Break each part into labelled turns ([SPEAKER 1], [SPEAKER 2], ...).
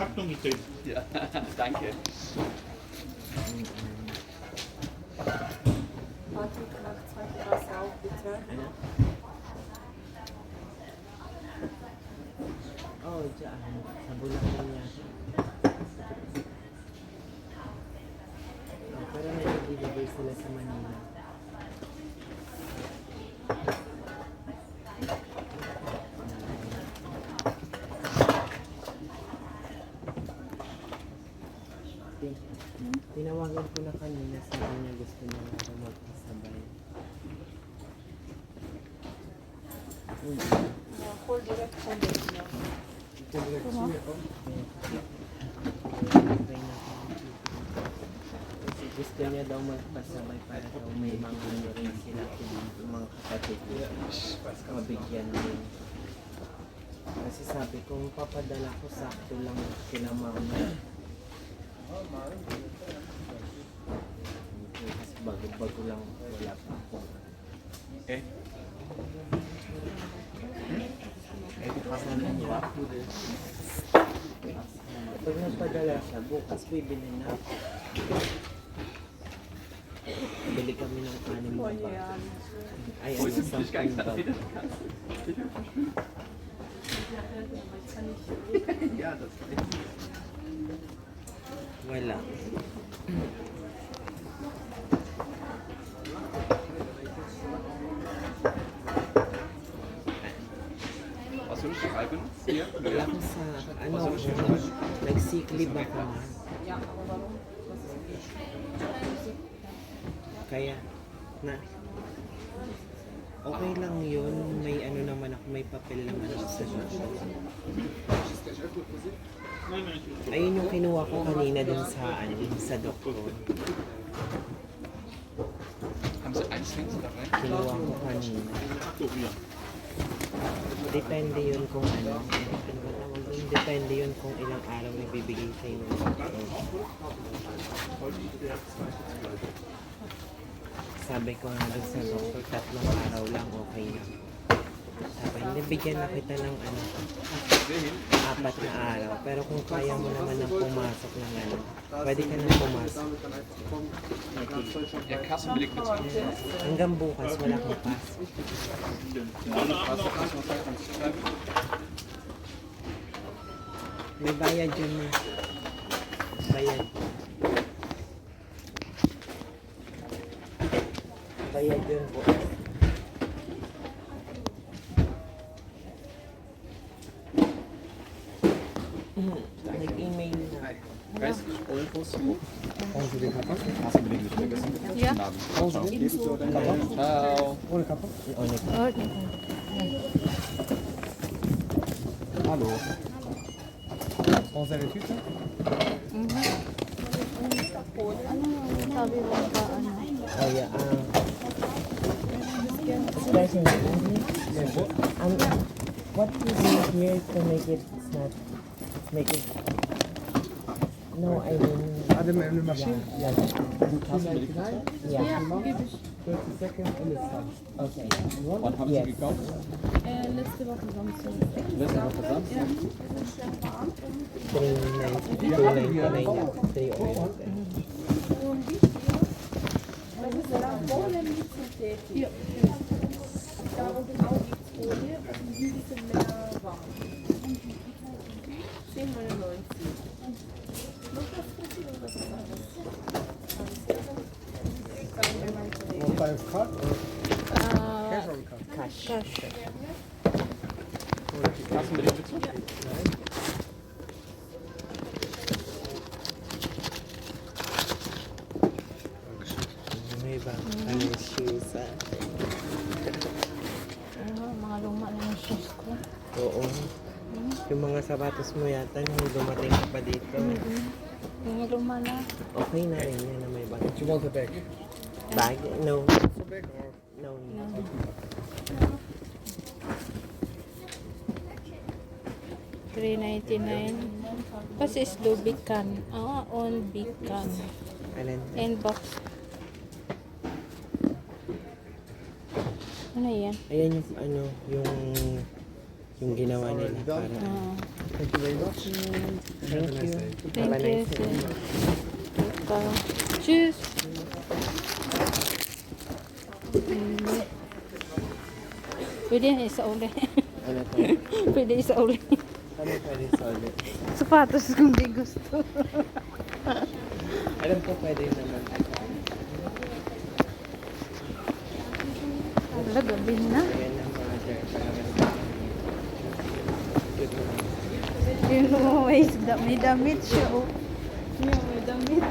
[SPEAKER 1] Taktung bitte.
[SPEAKER 2] Ja, danke.
[SPEAKER 3] Warte, nach 2 Glas auf, bitte.
[SPEAKER 4] Oh, dyan. Sa Bulacan niya. Oh, pero may nag-deliver sila sa Manila. Tinawagan ko na kanina, sabi niya gusto niya nga daw magkasabay.
[SPEAKER 3] Ja, hol direkt von der Tür.
[SPEAKER 4] Kasi gusto niya daw magpasabay para daw may mga ano rin sila, yung mga kapatid niya. Mabigyan din. Kasi sabi ko, papadala ko sakto lang sila mama. Kasi bago-bago lang, wala pa ako.
[SPEAKER 2] Okay.
[SPEAKER 4] Sana niya. Pag nagpadala siya, bukas bibili na. Bili kami ng anim na ba?
[SPEAKER 3] Yan.
[SPEAKER 4] Ay, ano, 10 ba?
[SPEAKER 2] Ja, das kann ich.
[SPEAKER 4] Wala.
[SPEAKER 2] Was soll ich schreiben? Hier?
[SPEAKER 4] Wala ko sa, ano, nag-sick leave ako.
[SPEAKER 3] Ja, aber warum? Was ist das?
[SPEAKER 4] Kaya, na, okay lang yun. May ano naman ako, may papel naman ako sa doktor. Ayun yung kinuha ko kanina dun sa, ano, sa doktor.
[SPEAKER 2] Haben Sie eins links da rein?
[SPEAKER 4] Kinuha ko kanina. Depende yun kung ano ba tawag dun? Depende yun kung ilang araw ibibigay sa inyo. Sabi ko nga doon sa doktor, 3 araw lang okay na. Sabi, hindi bigyan na kita ng ano, 4 na araw. Pero kung kaya mo naman na pumasok ng ano, pwede ka na pumasok.
[SPEAKER 2] Ihr Kassenbeleg bitte.
[SPEAKER 4] Hanggang bukas, wala kang pass. May bayad yun na. Bayad. Bayad yun po. Nag-email na.
[SPEAKER 2] Weiß ich, Olbus.
[SPEAKER 5] Brauchen Sie den Kappa?
[SPEAKER 2] Kassenbeleg nicht vergessen.
[SPEAKER 3] Ja.
[SPEAKER 5] Brauchen Sie den Kappa?
[SPEAKER 2] Ciao.
[SPEAKER 5] Ohne Kappa? Hallo. Brauchen Sie eine Tüte?
[SPEAKER 3] Sabi mo ba ano?
[SPEAKER 4] Oh yeah, guys in English, what you do here to make it not, make it, no, I mean,
[SPEAKER 5] Eine Maschine?
[SPEAKER 4] yeah,
[SPEAKER 2] Kassenbeleg bitte.
[SPEAKER 4] yeah,
[SPEAKER 5] 30 Sekunden und es hat.
[SPEAKER 4] okay.
[SPEAKER 2] Wann haben
[SPEAKER 4] Yes.
[SPEAKER 2] Sie gekauft?
[SPEAKER 3] Letzte Woche Samstag.
[SPEAKER 2] Letzte Woche Samstag.
[SPEAKER 4] 399, 3 euros.
[SPEAKER 3] Das ist ja Folie mit Synthetik. Ja. Darum genau die Folie und ein bisschen mehr warm. 10,99. Noch das Prinzip und das ist alles.
[SPEAKER 5] Und bei Card oder Cash or Card?
[SPEAKER 4] Cash.
[SPEAKER 2] Kassenbeleg bitte.
[SPEAKER 4] May ba? Ano yung shoes ah?
[SPEAKER 3] Mga luma na yung shoes ko.
[SPEAKER 4] Oo. Yung mga sapatos mo yata nung dumating ka pa dito.
[SPEAKER 3] Yung luma na.
[SPEAKER 4] Okay na rin yan na may bag.
[SPEAKER 5] Do you want a bag?
[SPEAKER 4] Bag? No.
[SPEAKER 5] So bag or?
[SPEAKER 4] No.
[SPEAKER 3] $3.99. Kasi is lubican. On bican.
[SPEAKER 4] Alin?
[SPEAKER 3] And box. Ano yan?
[SPEAKER 4] Ayan yung ano, yung yung ginawa nila para.
[SPEAKER 5] Thank you very much.
[SPEAKER 4] Thank you.
[SPEAKER 1] Thank
[SPEAKER 4] Have a
[SPEAKER 1] you,
[SPEAKER 4] nice
[SPEAKER 1] sir.
[SPEAKER 4] day.
[SPEAKER 1] Welcome. Cheers. Pwede na isa uli.
[SPEAKER 4] Ano to?
[SPEAKER 1] Pwede isa uli.
[SPEAKER 4] Ano pwede solid?
[SPEAKER 1] Sapatos kung di gusto.
[SPEAKER 4] Alam ko pwede naman.
[SPEAKER 1] Wala, gabi na.
[SPEAKER 4] Ayan ang mga shirt. Cute naman.
[SPEAKER 1] Yun mo, may damit siya. Oh. Yan, may damit.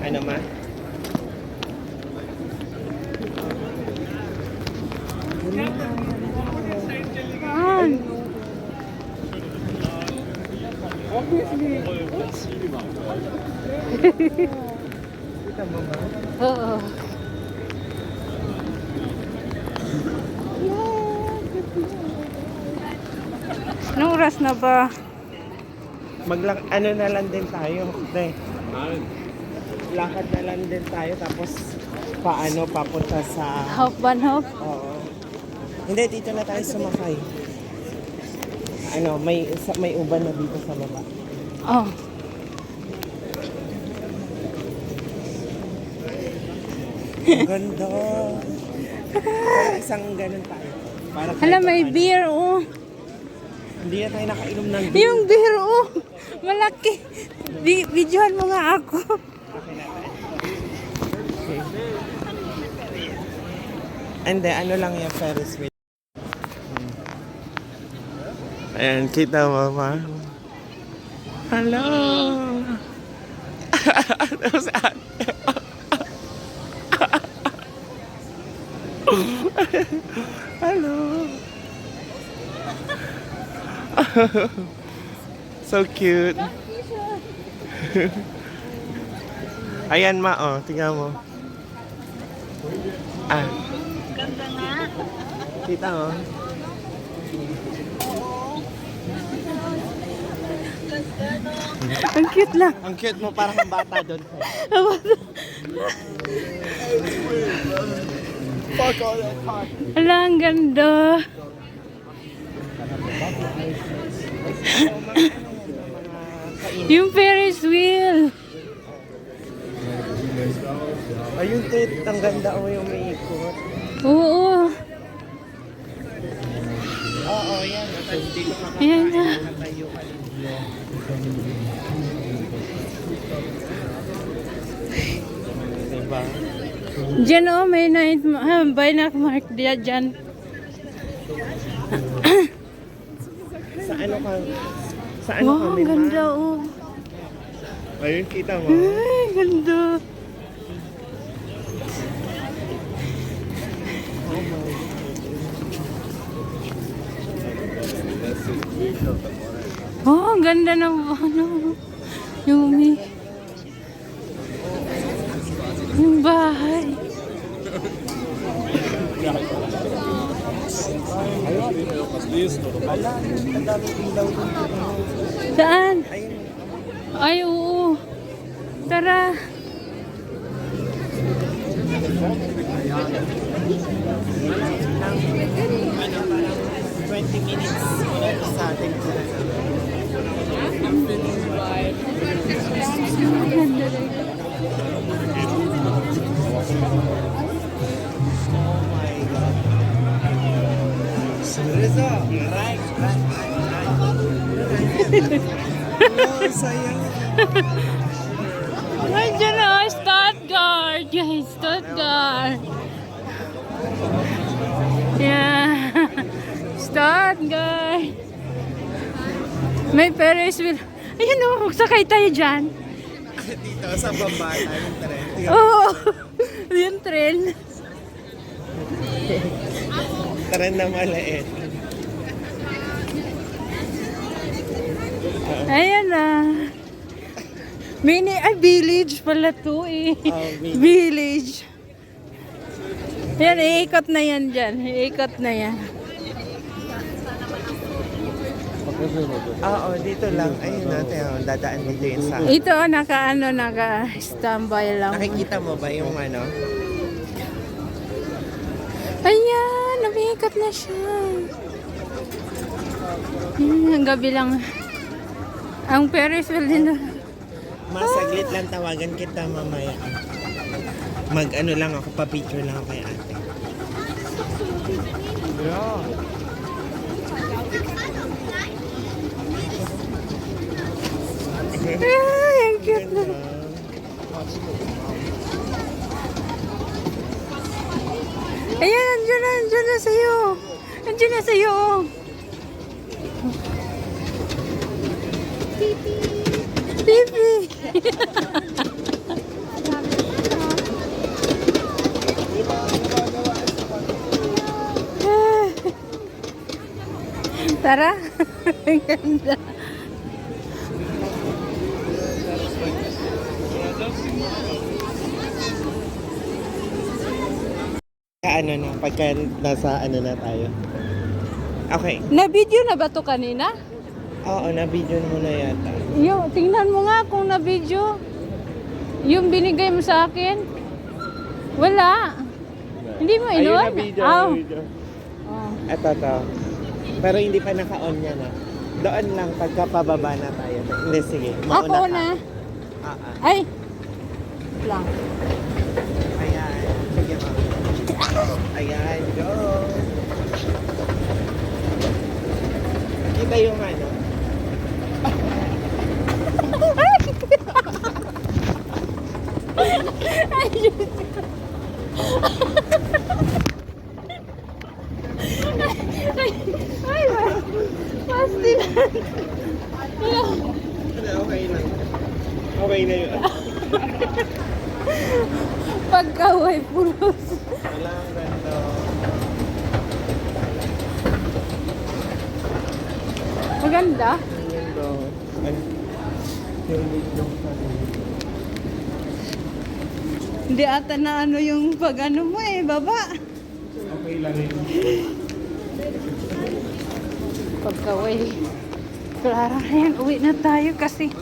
[SPEAKER 4] Ano ma?
[SPEAKER 1] Saan?
[SPEAKER 4] Kita mo ba?
[SPEAKER 1] Oo. Anong oras na ba?
[SPEAKER 4] Ano na lang din tayo. Day. Lakad na lang din tayo tapos papunta sa...
[SPEAKER 1] Hop ban hop?
[SPEAKER 4] Oo. Hindi, dito na tayo sumakay. May uban na dito sa baba.
[SPEAKER 1] Oh.
[SPEAKER 4] Ang ganda. Isang ganun tayo. Para
[SPEAKER 1] Hala, may beer, oh.
[SPEAKER 4] Hindi na tayo nakainom ng beer.
[SPEAKER 1] Yung beer, oh. Malaki. Videohan mo nga ako.
[SPEAKER 4] And then, ano lang yung Ferris wheel. Ayan, kita mo ma. Hello! Ano si ate? Hello! So cute. Ayan ma, oh, tingnan mo. Ah.
[SPEAKER 1] Ganda nga.
[SPEAKER 4] Kita mo.
[SPEAKER 1] Ang cute lang.
[SPEAKER 4] Ang cute mo, parang ang bata doon.
[SPEAKER 1] Hala, ang ganda. Yung Ferris wheel.
[SPEAKER 4] Ayun, Tit, ang ganda mo yung may ikot.
[SPEAKER 1] Oo.
[SPEAKER 4] Oo, yan. Tapos dito ka
[SPEAKER 1] Ayan na.
[SPEAKER 4] tayo ka. Diba?
[SPEAKER 1] Diyan, oh, may night binack mark dyan.
[SPEAKER 4] Sa ano ka? Sa ano
[SPEAKER 1] Wow,
[SPEAKER 4] kami,
[SPEAKER 1] ang ganda,
[SPEAKER 4] ma?
[SPEAKER 1] oh.
[SPEAKER 4] Ayun, kita mo.
[SPEAKER 1] Ay, ganda. Oh, ang ganda ng ano. Yung bahay.
[SPEAKER 4] Ang daming ilaw doon.
[SPEAKER 1] Saan?
[SPEAKER 4] Ayun.
[SPEAKER 1] Ay, oo. Tara.
[SPEAKER 4] Parang 20 minutes sa atin. Oh my God. Reza, right. Oh, sayang.
[SPEAKER 1] Nandiyan na, Stuttgart. Guys, Stuttgart. Yeah. Stuttgart. May Ferris wheel. Ayun o, magsakay tayo dyan.
[SPEAKER 4] Dito sa baba ng tren.
[SPEAKER 1] Oo. Yung train.
[SPEAKER 4] Tren na maliit.
[SPEAKER 1] Ayan na. Village pala to eh.
[SPEAKER 4] Oh,
[SPEAKER 1] Village. Yan, iikot na yan dyan. Iikot na yan.
[SPEAKER 4] Oo, dito lang. Ayun natin, dadaan dito yung sa...
[SPEAKER 1] Ito, naka-standby lang.
[SPEAKER 4] Nakikita mo ba yung ano?
[SPEAKER 1] Ayan, umiikot sikat na siya. Ang gabi lang. Ang Ferris wheel din doon.
[SPEAKER 4] Masaglit lang tawagan kita mamaya. Mag-ano lang ako, pa-picture lang ako kay ate.
[SPEAKER 1] Ay, ang cute na. Ayan, andyan na sa'yo. Andyan na sa'yo. Oh. Pipi. Tara. Ang ganda.
[SPEAKER 4] Ano na, pagka nasa ano na tayo. Okay.
[SPEAKER 1] Na-video na ba to kanina?
[SPEAKER 4] Oo, na-video mo na yata.
[SPEAKER 1] Yung, tingnan mo nga kung na-video. Yung binigay mo sa akin. Wala. Hindi mo
[SPEAKER 4] Ayun,
[SPEAKER 1] inon?
[SPEAKER 4] na-video,
[SPEAKER 1] Aw.
[SPEAKER 4] na-video.
[SPEAKER 1] Oh.
[SPEAKER 4] Ito to. Pero hindi pa naka-on yan ah. Doon lang, pagka pababa na tayo. Hindi, sige. Mauna
[SPEAKER 1] Ako
[SPEAKER 4] ka.
[SPEAKER 1] na.
[SPEAKER 4] Ah.
[SPEAKER 1] Ay. Lang.
[SPEAKER 4] Ayan. Sige, ma'am. Ayan, go. Kita yung ano.
[SPEAKER 1] Ay, pasti lang.
[SPEAKER 4] Okay lang. Okay na yun.
[SPEAKER 1] Pagkaway pulos.
[SPEAKER 4] Walang ganito.
[SPEAKER 1] Maganda.
[SPEAKER 4] Ayan do. Yung video pa rin.
[SPEAKER 1] Hindi ata na ano yung pag ano mo eh, baba.
[SPEAKER 4] Okay lang yun.
[SPEAKER 1] Pagkaway. Clara, ayan, uwi na tayo kasi